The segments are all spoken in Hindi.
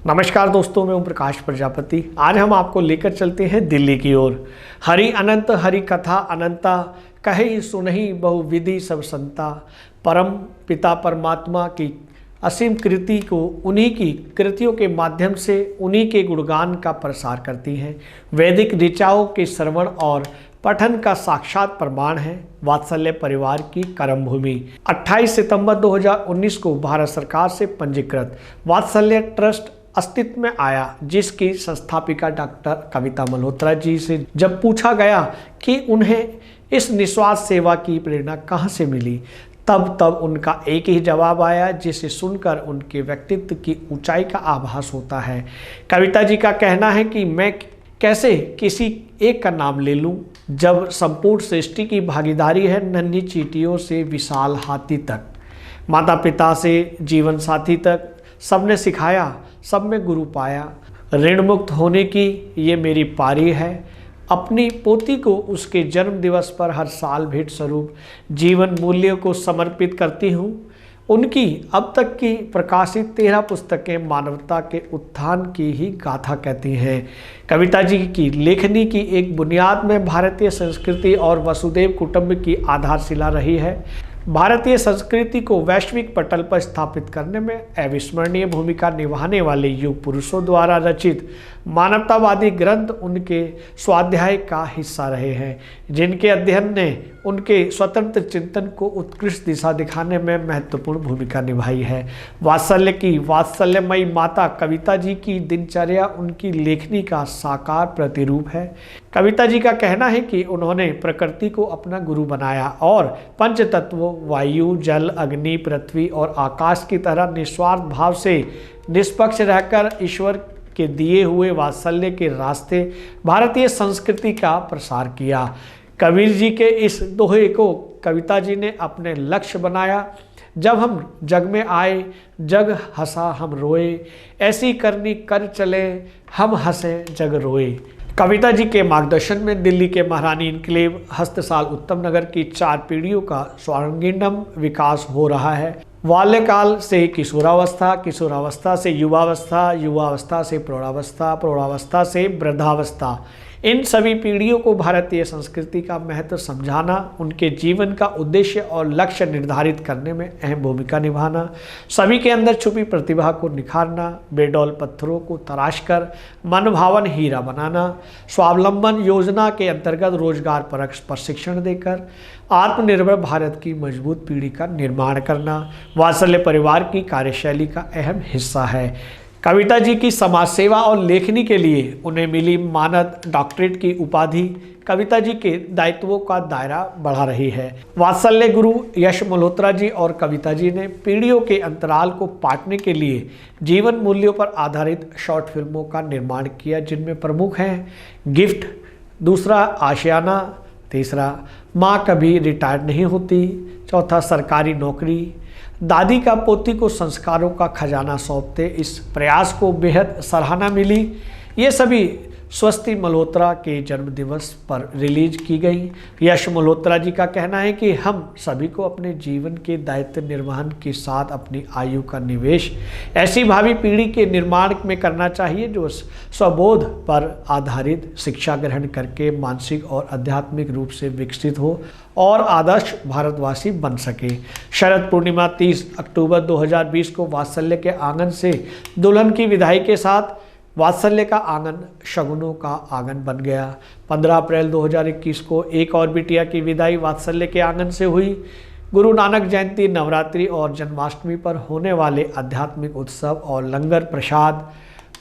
नमस्कार दोस्तों, मैं ओम प्रकाश प्रजापति। आज हम आपको लेकर चलते हैं दिल्ली की ओर। हरि अनंत हरि कथा अनंता, कहे सुनहि बहुविधि सब संता। परम पिता परमात्मा की असीम कृति को उन्हीं की कृतियों के माध्यम से उन्हीं के गुणगान का प्रसार करती हैं। वैदिक ऋचाओं के श्रवण और पठन का साक्षात प्रमाण है वात्सल्य परिवार की कर्मभूमि। 28 सितंबर 2019 को भारत सरकार से पंजीकृत वात्सल्य ट्रस्ट अस्तित्व में आया, जिसकी संस्थापिका डॉक्टर कविता मल्होत्रा जी से जब पूछा गया कि उन्हें इस निस्वार्थ सेवा की प्रेरणा कहां से मिली, तब उनका एक ही जवाब आया, जिसे सुनकर उनके व्यक्तित्व की ऊंचाई का आभास होता है। कविता जी का कहना है कि मैं कैसे किसी एक का नाम ले लूं, जब संपूर्ण सृष्टि की भागीदारी है नन्ही चींटियों से विशाल हाथी तक। माता पिता से जीवन साथी तक सबने सिखाया, सब में गुरु पाया। ऋण मुक्त होने की ये मेरी पारी है। अपनी पोती को उसके जन्म दिवस पर हर साल भेंट स्वरूप जीवन मूल्यों को समर्पित करती हूँ। उनकी अब तक की प्रकाशित 13 पुस्तकें मानवता के उत्थान की ही गाथा कहती हैं। कविता जी की लेखनी की एक बुनियाद में भारतीय संस्कृति और वसुधैव कुटुंब की आधारशिला रही है। भारतीय संस्कृति को वैश्विक पटल पर स्थापित करने में अविस्मरणीय भूमिका निभाने वाले युग पुरुषों द्वारा रचित मानवतावादी ग्रंथ उनके स्वाध्याय का हिस्सा रहे हैं, जिनके अध्ययन ने उनके स्वतंत्र चिंतन को उत्कृष्ट दिशा दिखाने में महत्वपूर्ण भूमिका निभाई है। वात्सल्य की वात्सल्यमयी माता कविता जी की दिनचर्या उनकी लेखनी का साकार प्रतिरूप है। कविता जी का कहना है कि उन्होंने प्रकृति को अपना गुरु बनाया और पंच तत्वों वायु, जल, अग्नि, पृथ्वी और आकाश की तरह निस्वार्थ भाव से निष्पक्ष रहकर ईश्वर के दिए हुए वात्सल्य के रास्ते भारतीय संस्कृति का प्रसार किया। कबीर जी के इस दोहे को कविता जी ने अपने लक्ष्य बनाया। जब हम जग में आए, जग हंसा हम रोए, ऐसी करनी कर चले, हम हंसे जग रोए। कविता जी के मार्गदर्शन में दिल्ली के महारानी इनक्लेव हस्तसाल उत्तम नगर की 4 पीढ़ियों का स्वर्णिम विकास हो रहा है। बाल्यकाल से किशोरावस्था, किशोरावस्था से युवावस्था, युवावस्था से प्रौढ़ावस्था, प्रौढ़ावस्था से वृद्धावस्था, इन सभी पीढ़ियों को भारतीय संस्कृति का महत्व समझाना, उनके जीवन का उद्देश्य और लक्ष्य निर्धारित करने में अहम भूमिका निभाना, सभी के अंदर छुपी प्रतिभा को निखारना, बेडौल पत्थरों को तराशकर मनभावन हीरा बनाना, स्वावलंबन योजना के अंतर्गत रोजगार परक प्रशिक्षण देकर आत्मनिर्भर भारत की मजबूत पीढ़ी का निर्माण करना वात्सल्य परिवार की कार्यशैली का अहम हिस्सा है। कविता जी की समाज सेवा और लेखनी के लिए उन्हें मिली मानद डॉक्टरेट की उपाधि कविता जी के दायित्वों का दायरा बढ़ा रही है। वात्सल्य गुरु यश मल्होत्रा जी और कविता जी ने पीढ़ियों के अंतराल को पाटने के लिए जीवन मूल्यों पर आधारित शॉर्ट फिल्मों का निर्माण किया, जिनमें प्रमुख हैं गिफ्ट, दूसरा आशियाना, तीसरा माँ कभी रिटायर्ड नहीं होती, चौथा सरकारी नौकरी, दादी का पोती को संस्कारों का खजाना सौंपते इस प्रयास को बेहद सराहना मिली। ये सभी स्वस्ति मल्होत्रा के जन्मदिवस पर रिलीज की गई। यश मल्होत्रा जी का कहना है कि हम सभी को अपने जीवन के दायित्व निर्वहन के साथ अपनी आयु का निवेश ऐसी भावी पीढ़ी के निर्माण में करना चाहिए जो स्वबोध पर आधारित शिक्षा ग्रहण करके मानसिक और आध्यात्मिक रूप से विकसित हो और आदर्श भारतवासी बन सके। शरद पूर्णिमा 30 अक्टूबर 2020 को वात्सल्य के आंगन से दुल्हन की विदाई के साथ वात्सल्य का आंगन शगुनों का आंगन बन गया। 15 अप्रैल 2021 को एक और बिटिया की विदाई वात्सल्य के आंगन से हुई। गुरु नानक जयंती, नवरात्रि और जन्माष्टमी पर होने वाले आध्यात्मिक उत्सव और लंगर प्रसाद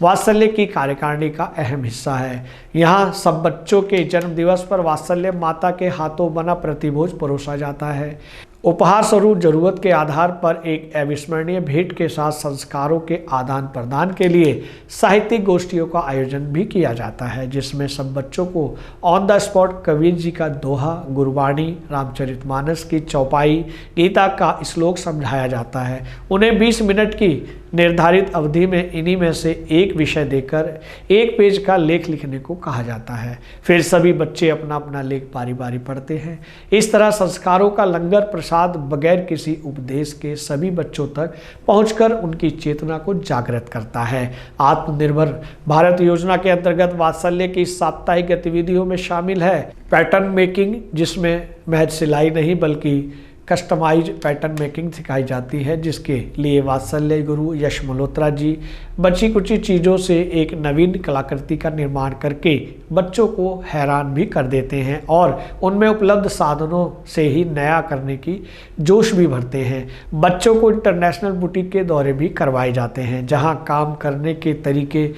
वात्सल्य की कार्यकारिणी का अहम हिस्सा है। यहाँ सब बच्चों के जन्म दिवस पर वात्सल्य माता के हाथों बना प्रतिभोज परोसा जाता है। उपहार स्वरूप जरूरत के आधार पर एक अविस्मरणीय भेंट के साथ संस्कारों के आदान प्रदान के लिए साहित्यिक गोष्ठियों का आयोजन भी किया जाता है, जिसमें सब बच्चों को on the spot Kabir ji का दोहा, गुरबाणी, रामचरितमानस की चौपाई, गीता का श्लोक समझाया जाता है। उन्हें 20 मिनट की निर्धारित अवधि में इन्हीं में से एक विषय देकर एक पेज का लेख लिखने को कहा जाता है। फिर सभी बच्चे अपना अपना लेख बारी बारी पढ़ते हैं। इस तरह संस्कारों का लंगर प्रसाद प्रसाद बगैर किसी उपदेश के सभी बच्चों तक पहुंचकर उनकी चेतना को जागृत करता है। आत्मनिर्भर भारत योजना के अंतर्गत वात्सल्य की साप्ताहिक गतिविधियों में शामिल है पैटर्न मेकिंग, जिसमें महज सिलाई नहीं बल्कि कस्टमाइज पैटर्न मेकिंग सिखाई जाती है, जिसके लिए वात्सल्य गुरु यश मल्होत्रा जी बची कुची चीज़ों से एक नवीन कलाकृति का निर्माण करके बच्चों को हैरान भी कर देते हैं और उनमें उपलब्ध साधनों से ही नया करने की जोश भी भरते हैं। बच्चों को इंटरनेशनल बुटीक के दौरे भी करवाए जाते हैं, जहां काम करने के तरीके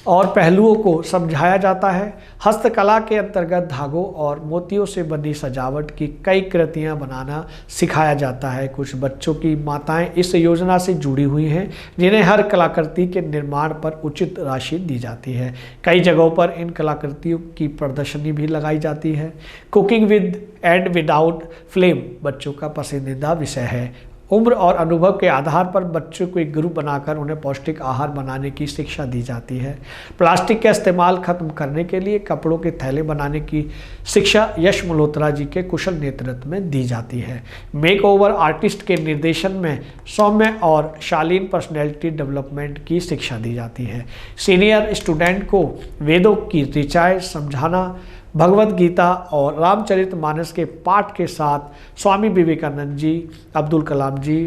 और पहलुओं को समझाया जाता है। हस्तकला के अंतर्गत धागों और मोतियों से बनी सजावट की कई कृतियां बनाना सिखाया जाता है। कुछ बच्चों की माताएं इस योजना से जुड़ी हुई हैं, जिन्हें हर कलाकृति के निर्माण पर उचित राशि दी जाती है। कई जगहों पर इन कलाकृतियों की प्रदर्शनी भी लगाई जाती है। Cooking with and without flame बच्चों का पसंदीदा विषय है। उम्र और अनुभव के आधार पर बच्चों को एक ग्रुप बनाकर उन्हें पौष्टिक आहार बनाने की शिक्षा दी जाती है। प्लास्टिक का इस्तेमाल खत्म करने के लिए कपड़ों के थैले बनाने की शिक्षा यश मल्होत्रा जी के कुशल नेतृत्व में दी जाती है। मेक ओवर आर्टिस्ट के निर्देशन में सौम्य और शालीन पर्सनैलिटी डेवलपमेंट की शिक्षा दी जाती है। सीनियर स्टूडेंट को वेदों की ऋचाएँ समझाना, भगवत गीता और रामचरितमानस के पाठ के साथ स्वामी विवेकानंद जी, अब्दुल कलाम जी,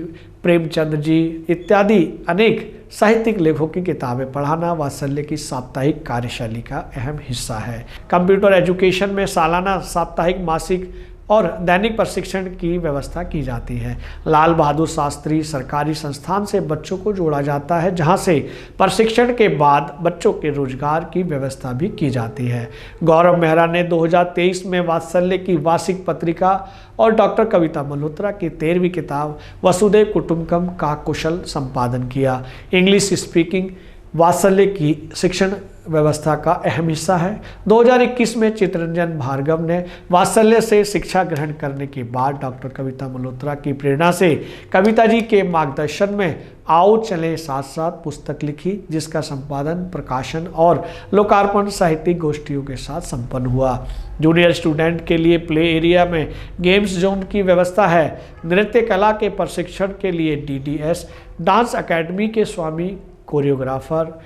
प्रेमचंद जी इत्यादि अनेक साहित्यिक लेखों की किताबें पढ़ाना वात्सल्य की साप्ताहिक कार्यशैली का अहम हिस्सा है। कंप्यूटर एजुकेशन में सालाना, साप्ताहिक, मासिक और दैनिक प्रशिक्षण की व्यवस्था की जाती है। लाल बहादुर शास्त्री सरकारी संस्थान से बच्चों को जोड़ा जाता है, जहां से प्रशिक्षण के बाद बच्चों के रोजगार की व्यवस्था भी की जाती है। गौरव मेहरा ने 2023 में वात्सल्य की वार्षिक पत्रिका और डॉक्टर कविता मल्होत्रा की 13वीं किताब वसुधैव कुटुंबकम का कुशल संपादन किया। इंग्लिश स्पीकिंग वात्सल्य की शिक्षण व्यवस्था का अहम हिस्सा है। 2021 में चित्तरंजन भार्गव ने वात्सल्य से शिक्षा ग्रहण करने के बाद डॉक्टर कविता मल्होत्रा की प्रेरणा से कविता जी के मार्गदर्शन में आओ चलें साथ साथ पुस्तक लिखी, जिसका संपादन, प्रकाशन और लोकार्पण साहित्यिक गोष्ठियों के साथ संपन्न हुआ। जूनियर स्टूडेंट के लिए प्ले एरिया में गेम्स जोन की व्यवस्था है। नृत्य कला के प्रशिक्षण के लिए DDS डांस अकेडमी के स्वामी कोरियोग्राफर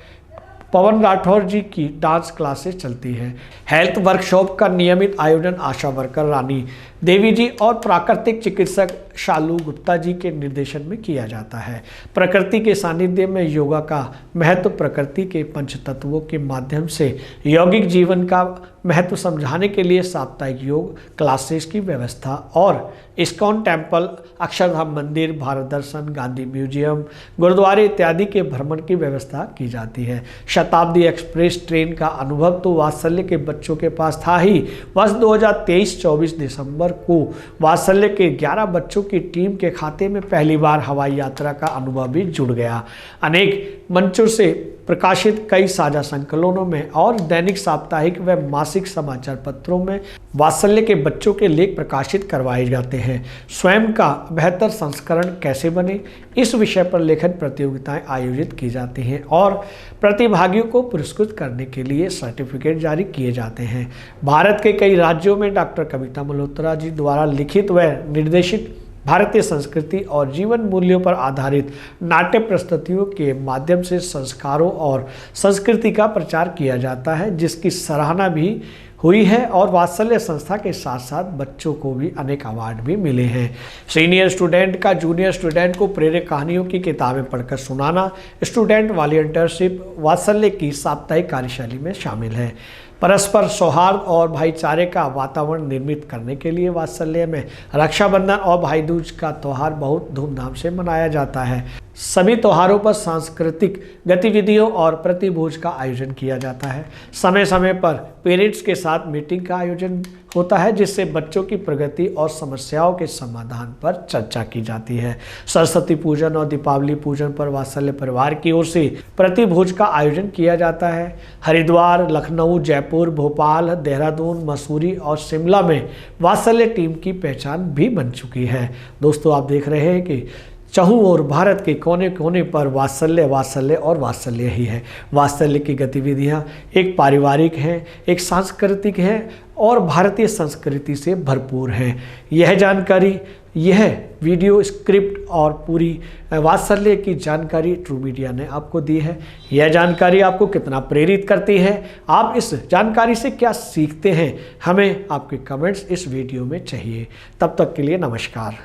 पवन राठौर जी की डांस क्लासेस चलती हैं। हेल्थ वर्कशॉप का नियमित आयोजन आशा वर्कर रानी देवी जी और प्राकृतिक चिकित्सक शालू गुप्ता जी के निर्देशन में किया जाता है। प्रकृति के सानिध्य में योगा का महत्व, प्रकृति के पंच तत्वों के माध्यम से यौगिक जीवन का महत्व समझाने के लिए साप्ताहिक योग क्लासेस की व्यवस्था और इस्कॉन टेम्पल, अक्षरधाम मंदिर, भारत दर्शन, गांधी म्यूजियम, गुरुद्वारे इत्यादि के भ्रमण की व्यवस्था की जाती है। शताब्दी एक्सप्रेस ट्रेन का अनुभव तो वात्सल्य के बच्चों के पास था ही। वर्ष 2023-24 दिसंबर को वात्सल्य के 11 बच्चों की टीम के खाते में पहली बार हवाई यात्रा का अनुभव भी जुड़ गया। अनेक मंचों से प्रकाशित कई साझा संकलनों में और दैनिक, साप्ताहिक व मासिक समाचार पत्रों में वात्सल्य के बच्चों के लेख प्रकाशित करवाए जाते हैं। स्वयं का बेहतर संस्करण कैसे बने, इस विषय पर लेखन प्रतियोगिताएं आयोजित की जाती हैं और प्रतिभागियों को पुरस्कृत करने के लिए सर्टिफिकेट जारी किए जाते हैं। भारत के कई राज्यों में डॉक्टर कविता मल्होत्रा जी द्वारा लिखित व निर्देशित भारतीय संस्कृति और जीवन मूल्यों पर आधारित नाट्य प्रस्तुतियों के माध्यम से संस्कारों और संस्कृति का प्रचार किया जाता है, जिसकी सराहना भी हुई है और वात्सल्य संस्था के साथ साथ बच्चों को भी अनेक अवार्ड भी मिले हैं। सीनियर स्टूडेंट का जूनियर स्टूडेंट को प्रेरक कहानियों की किताबें पढ़कर सुनाना स्टूडेंट वॉलंटियरशिप वात्सल्य की साप्ताहिक कार्यशैली में शामिल है। परस्पर सौहार्द और भाईचारे का वातावरण निर्मित करने के लिए वात्सल्य में रक्षाबंधन और भाई दूज का त्यौहार बहुत धूमधाम से मनाया जाता है। सभी त्योहारों पर सांस्कृतिक गतिविधियों और प्रतिभोज का आयोजन किया जाता है। समय समय पर पेरेंट्स के साथ मीटिंग का आयोजन होता है, जिससे बच्चों की प्रगति और समस्याओं के समाधान पर चर्चा की जाती है। सरस्वती पूजन और दीपावली पूजन पर वात्सल्य परिवार की ओर से प्रतिभोज का आयोजन किया जाता है। हरिद्वार, लखनऊ, जयपुर, भोपाल, देहरादून, मसूरी और शिमला में वात्सल्य टीम की पहचान भी बन चुकी है। दोस्तों, आप देख रहे हैं कि चहुं ओर भारत के कोने कोने पर वात्सल्य वात्सल्य और वात्सल्य ही है। वात्सल्य की गतिविधियां एक पारिवारिक हैं, एक सांस्कृतिक हैं और भारतीय संस्कृति से भरपूर हैं। यह जानकारी, यह वीडियो स्क्रिप्ट और पूरी वात्सल्य की जानकारी ट्रू मीडिया ने आपको दी है। यह जानकारी आपको कितना प्रेरित करती है, आप इस जानकारी से क्या सीखते हैं, हमें आपके कमेंट्स इस वीडियो में चाहिए। तब तक के लिए नमस्कार।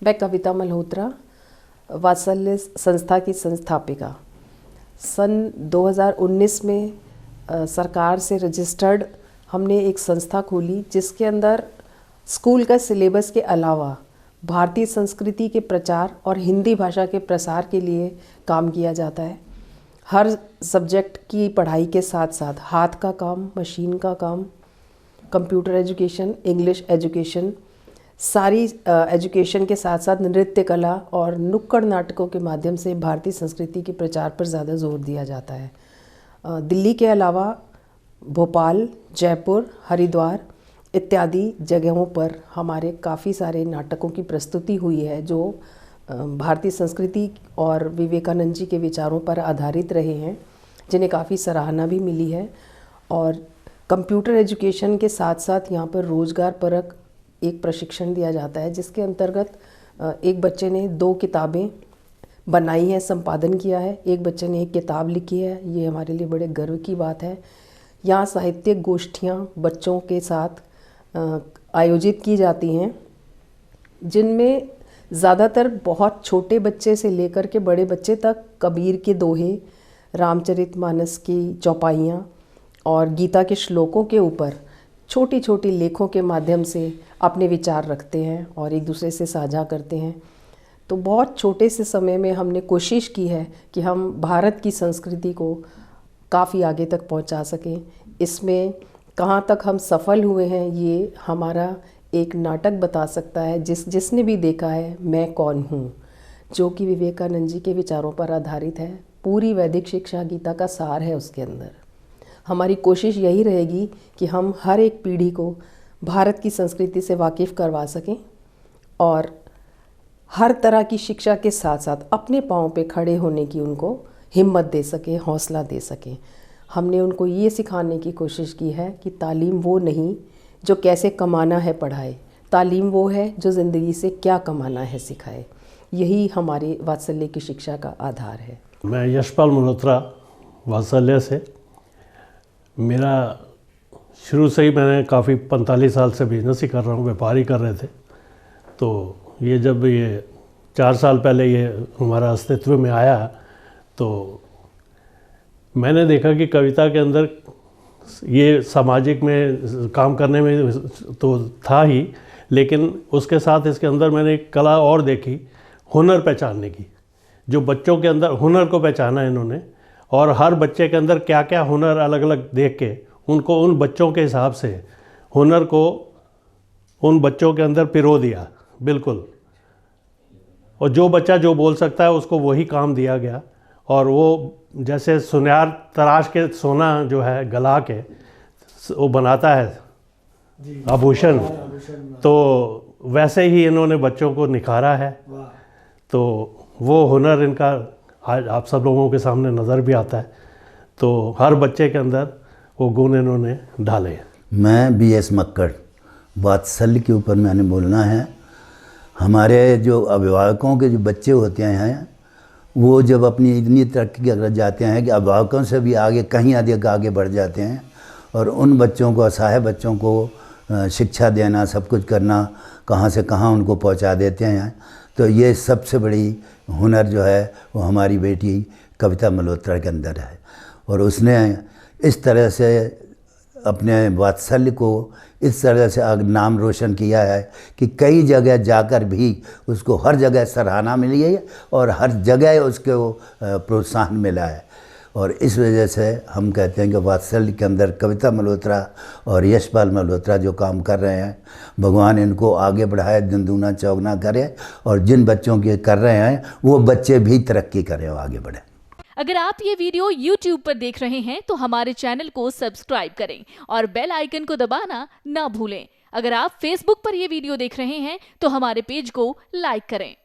मैं कविता मल्होत्रा, वात्सल्य संस्था की संस्थापिका। सन 2019 में सरकार से रजिस्टर्ड हमने एक संस्था खोली जिसके अंदर स्कूल का सिलेबस के अलावा भारतीय संस्कृति के प्रचार और हिंदी भाषा के प्रसार के लिए काम किया जाता है। हर सब्जेक्ट की पढ़ाई के साथ साथ हाथ का काम, मशीन का काम, कंप्यूटर एजुकेशन, इंग्लिश एजुकेशन, सारी एजुकेशन के साथ साथ नृत्य कला और नुक्कड़ नाटकों के माध्यम से भारतीय संस्कृति के प्रचार पर ज़्यादा जोर दिया जाता है। दिल्ली के अलावा भोपाल, जयपुर, हरिद्वार इत्यादि जगहों पर हमारे काफ़ी सारे नाटकों की प्रस्तुति हुई है जो भारतीय संस्कृति और विवेकानंद जी के विचारों पर आधारित रहे हैं, जिन्हें काफ़ी सराहना भी मिली है। और कंप्यूटर एजुकेशन के साथ साथ यहाँ पर रोज़गार परक एक प्रशिक्षण दिया जाता है, जिसके अंतर्गत एक बच्चे ने 2 किताबें बनाई हैं, संपादन किया है, एक बच्चे ने 1 किताब लिखी है। ये हमारे लिए बड़े गर्व की बात है। यहाँ साहित्यिक गोष्ठियाँ बच्चों के साथ आयोजित की जाती हैं, जिनमें ज़्यादातर बहुत छोटे बच्चे से लेकर के बड़े बच्चे तक कबीर के दोहे, रामचरितमानस की चौपाइयाँ और गीता के श्लोकों के ऊपर छोटी छोटी लेखों के माध्यम से अपने विचार रखते हैं और एक दूसरे से साझा करते हैं। तो बहुत छोटे से समय में हमने कोशिश की है कि हम भारत की संस्कृति को काफ़ी आगे तक पहुंचा सकें। इसमें कहाँ तक हम सफल हुए हैं ये हमारा एक नाटक बता सकता है, जिसने भी देखा है मैं कौन हूँ, जो कि विवेकानंद जी के विचारों पर आधारित है। पूरी वैदिक शिक्षा गीता का सार है उसके अंदर। हमारी कोशिश यही रहेगी कि हम हर एक पीढ़ी को भारत की संस्कृति से वाकिफ़ करवा सकें और हर तरह की शिक्षा के साथ साथ अपने पाँव पे खड़े होने की उनको हिम्मत दे सकें, हौसला दे सकें। हमने उनको ये सिखाने की कोशिश की है कि तालीम वो नहीं जो कैसे कमाना है पढ़ाए, तालीम वो है जो ज़िंदगी से क्या कमाना है सिखाए। यही हमारी वात्सल्य की शिक्षा का आधार है। मैं यशपाल मल्होत्रा, वात्सल्य से। मेरा शुरू से ही मैंने काफ़ी 45 साल से बिजनेस ही कर रहा हूँ, व्यापार ही कर रहे थे। तो ये जब ये 4 साल पहले ये हमारा अस्तित्व में आया तो मैंने देखा कि कविता के अंदर ये सामाजिक में काम करने में तो था ही, लेकिन उसके साथ इसके अंदर मैंने एक कला और देखी, हुनर पहचानने की। जो बच्चों के अंदर हुनर को पहचाना इन्होंने और हर बच्चे के अंदर क्या क्या हुनर अलग अलग देख के उनको उन बच्चों के हिसाब से हुनर को उन बच्चों के अंदर पिरो दिया बिल्कुल। और जो बच्चा जो बोल सकता है उसको वही काम दिया गया। और वो जैसे सुनार तराश के सोना जो है गला के वो बनाता है आभूषण, तो वैसे ही इन्होंने बच्चों को निखारा है। तो वो हुनर इनका आज आप सब लोगों के सामने नज़र भी आता है। तो हर बच्चे के अंदर वो गुण इन्होंने ढाले हैं। मैं BS मक्कड़, वात्सल्य के ऊपर मैंने बोलना है। हमारे जो अभिभावकों के जो बच्चे होते हैं वो जब अपनी इतनी तरक्की कर जाते हैं कि अभिभावकों से भी आगे कहीं अधिक आगे बढ़ जाते हैं और उन बच्चों को, असहाय बच्चों को शिक्षा देना, सब कुछ करना, कहाँ से कहाँ उनको पहुंचा देते हैं। तो ये सबसे बड़ी हुनर जो है वो हमारी बेटी कविता मल्होत्रा के अंदर है। और उसने इस तरह से अपने वात्सल्य को इस तरह से नाम रोशन किया है कि कई जगह जाकर भी उसको हर जगह सराहना मिली है और हर जगह उसको प्रोत्साहन मिला है। और इस वजह से हम कहते हैं कि वात्सल्य के अंदर कविता मल्होत्रा और यशपाल मल्होत्रा जो काम कर रहे हैं, भगवान इनको आगे बढ़ाए, दिन दूना चौगुना करे और जिन बच्चों के कर रहे हैं वो बच्चे भी तरक्की करें और आगे बढ़ें। अगर आप ये वीडियो YouTube पर देख रहे हैं तो हमारे चैनल को सब्सक्राइब करें और बेल आइकन को दबाना ना भूलें। अगर आप Facebook पर ये वीडियो देख रहे हैं तो हमारे पेज को लाइक करें।